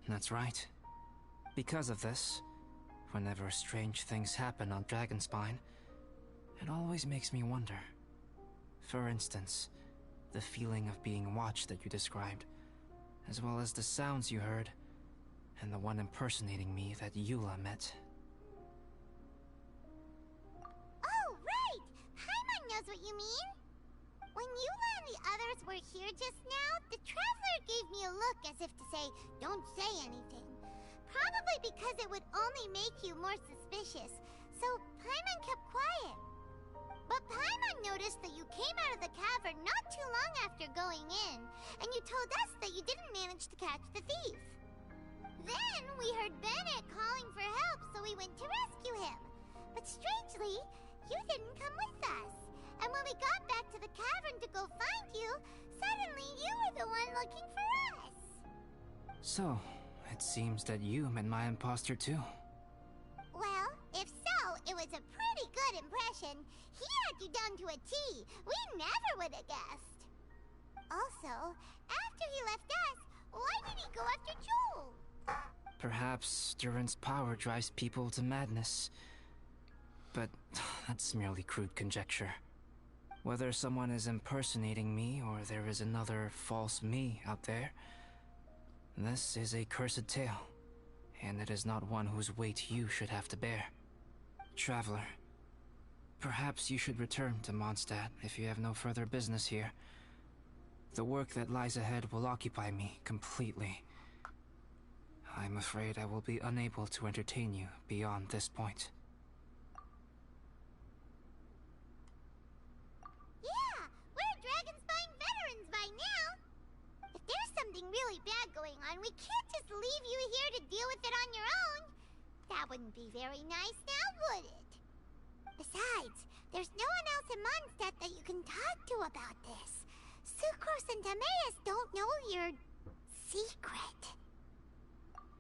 That's right. Because of this, whenever strange things happen on Dragonspine, it always makes me wonder. For instance, the feeling of being watched that you described, as well as the sounds you heard, and the one impersonating me that Eula met. Oh, right! Paimon knows what you mean! When Eula and the others were here just now, the Traveler gave me a look as if to say, don't say anything. Probably because it would only make you more suspicious, so Paimon kept quiet. But Paimon noticed that you came out of the cavern not too long after going in, and you told us that you didn't manage to catch the thief. Then we heard Bennett calling for help, so we went to rescue him. But strangely, you didn't come with us. And when we got back to the cavern to go find you, suddenly you were the one looking for us. So, it seems that you met my imposter too. Well, if so, it was a pretty good impression. He had you down to a T. We never would have guessed. Also, after he left us, why did he go after Joel? Perhaps Durin's power drives people to madness. But that's merely crude conjecture. Whether someone is impersonating me or there is another false me out there, this is a cursed tale, and it is not one whose weight you should have to bear. Traveler, perhaps you should return to Mondstadt if you have no further business here. The work that lies ahead will occupy me completely. I'm afraid I will be unable to entertain you beyond this point. Yeah, we're Dragonspine veterans by now. If there's something really bad going on, we can't just leave you here to deal with it on your own. That wouldn't be very nice now, would it? Besides, there's no one else in Mondstadt that you can talk to about this. Sucrose and Timaeus don't know your secret.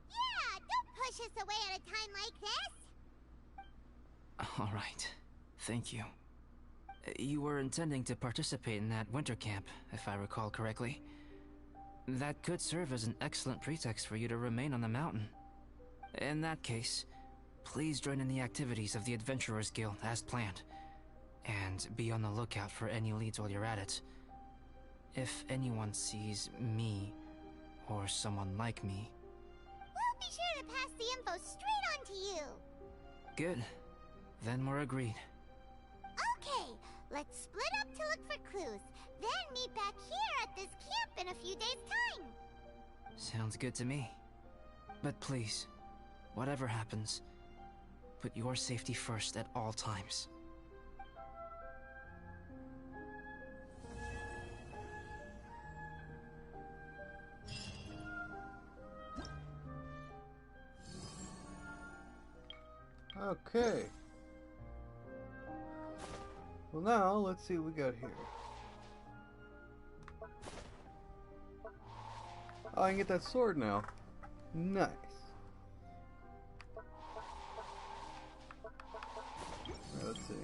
Yeah, don't push us away at a time like this. All right, thank you. You were intending to participate in that winter camp, if I recall correctly. That could serve as an excellent pretext for you to remain on the mountain. In that case, please join in the activities of the Adventurers Guild as planned, and be on the lookout for any leads while you're at it. If anyone sees me, or someone like me... We'll be sure to pass the info straight on to you. Good. Then we're agreed. Okay, let's split up to look for clues. then meet back here at this camp in a few days' time. Sounds good to me. But please, whatever happens, put your safety first at all times. Okay. Well, now let's see what we got here. Oh, I can get that sword now. Nice. Right, let's see.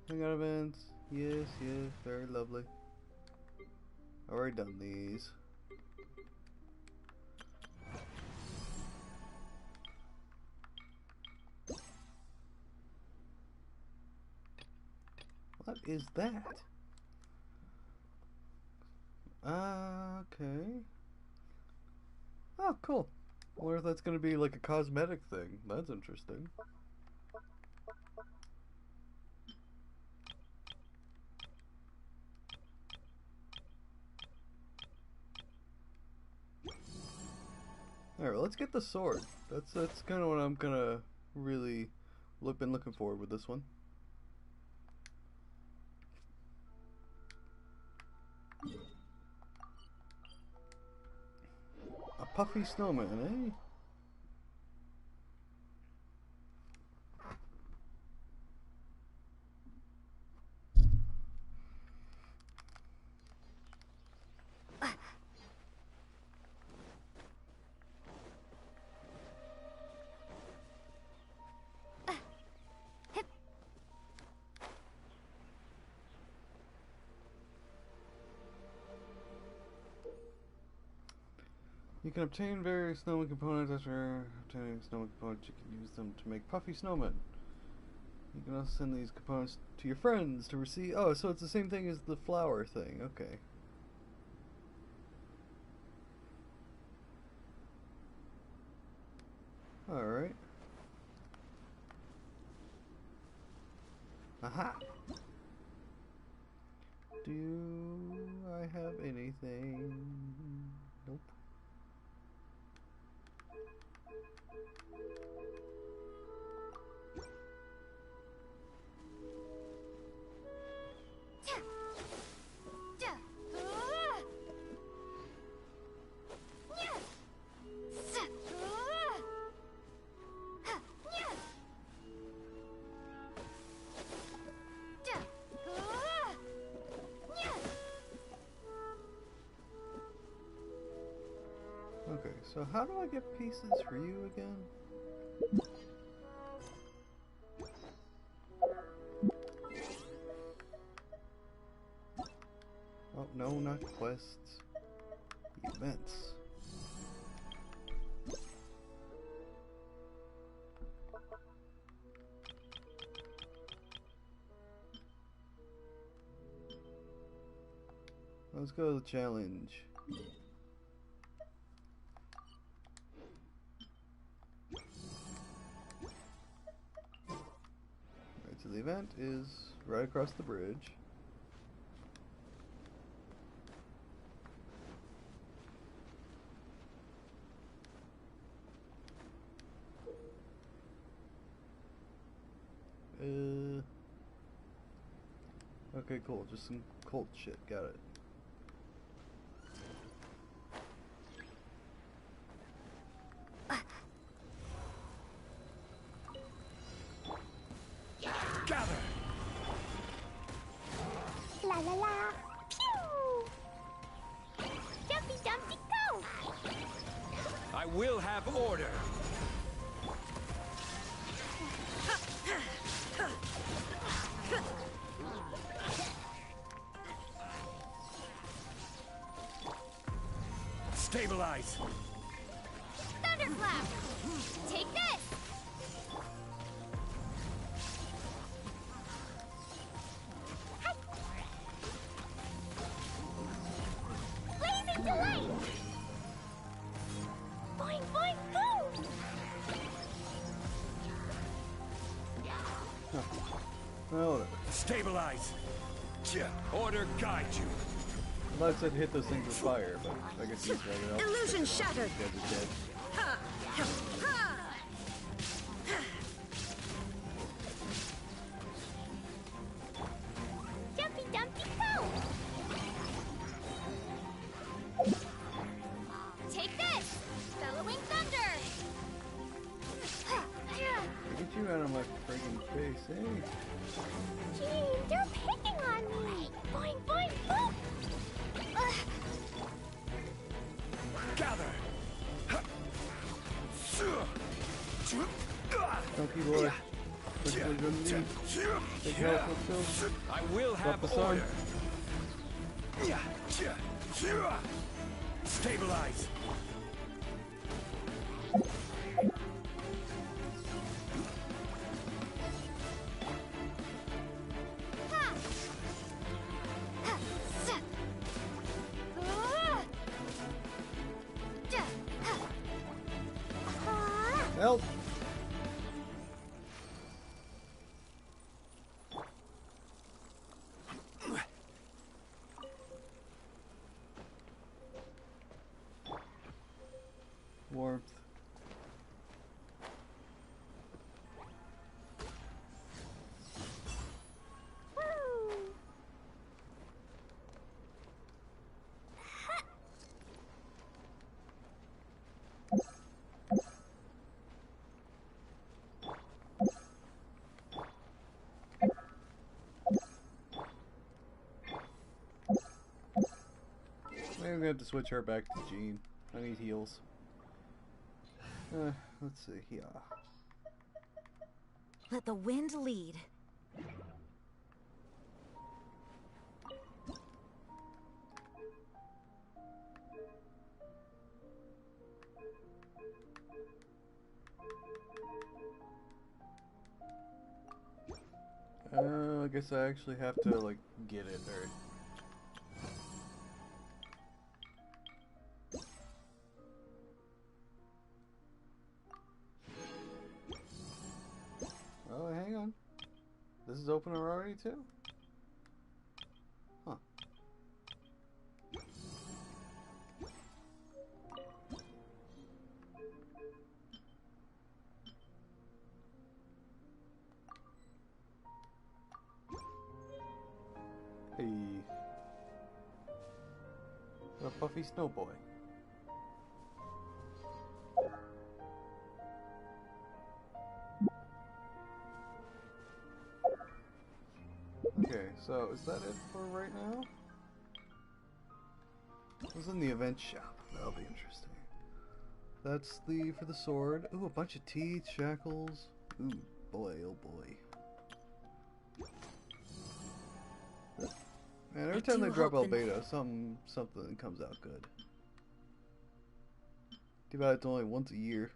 Hangout events. Yes, yes, very lovely. Already done these. What is that? Okay. Oh, cool. I wonder if that's going to be like a cosmetic thing. That's interesting. Alright, let's get the sword. That's kind of what I'm gonna really been looking forward with this one. A puffy snowman, eh? You can obtain various snowman components. After obtaining snowman components, you can use them to make puffy snowmen. You can also send these components to your friends to receive. Oh, so it's the same thing as the flower thing. Okay. Alright. Aha! Do I have anything? Nope. Okay, so how do I get pieces for you again? Oh, no, not quests. Events. Let's go to the challenge. Right, so the event is right across the bridge. Okay, cool. Just some cult shit. Got it. Gather! La la la! Pew! Jumpy dumpy go! I will have order! Stabilize! Thunderclap! Take this! Blazing delight! Boing boing boom! Oh, whatever. Stabilize! Order guide you. I said hit those things with fire, but I guess he's right out. Illusion shattered. Guys are dead. Ha! Ha! Jumpy Dumpty go! Take this! Bellowing thunder! Get you out of my friggin' face, hey? Gee, they're picking on me! Boing, boing, boing! Gather. Donkey boy. Quickly run me. Take help, let's go. I will Drop have the sun. order. Stabilize. Help! Warmth. I'm gonna have to switch her back to Jean. I need heals. Let's see here. Let the wind lead. I guess I actually have to, like, get it, or... Oh, hang on. This is open already, too? Huh. Hey. A puffy snow boy. Okay, so is that it for right now? What's in the event shop? That'll be interesting. That's for the sword. Ooh, a bunch of teeth, shackles. Ooh, boy, oh boy. Man, every time they drop Albedo, something comes out good. Too bad it's only once a year.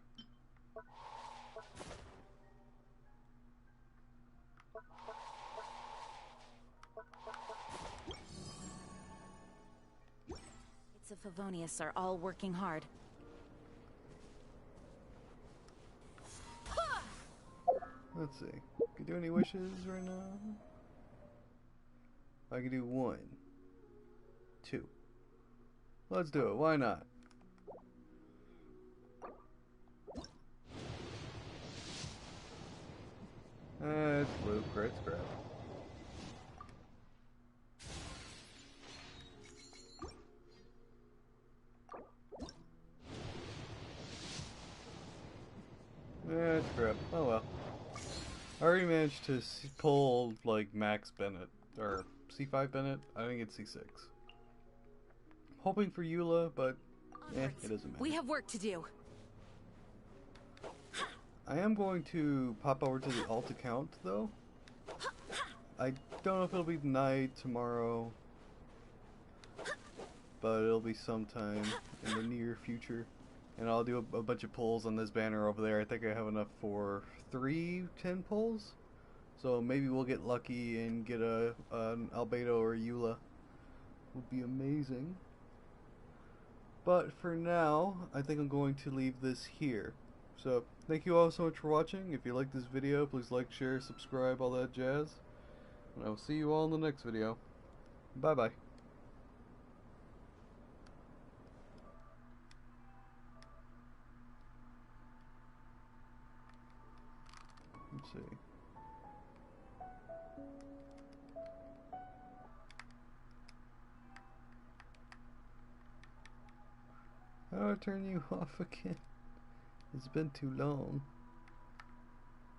The Favonius are all working hard. Let's see. Can you do any wishes right now? I can do 1, 2. Let's do it. Why not? It's blue. Great scrap. That's crap. Oh well. I already managed to pull, like, Max Bennett. Or C5 Bennett. I think it's C6. Hoping for Eula, but it doesn't matter. We have work to do. I am going to pop over to the alt account, though. I don't know if it'll be tonight, tomorrow. But it'll be sometime in the near future. And I'll do a bunch of pulls on this banner over there. I think I have enough for 3 10 pulls. So maybe we'll get lucky and get an Albedo or a Eula. Would be amazing. But for now, I think I'm going to leave this here. So, thank you all so much for watching. If you like this video, please like, share, subscribe, all that jazz. And I will see you all in the next video. Bye-bye. Let's see. How do I turn you off again? It's been too long.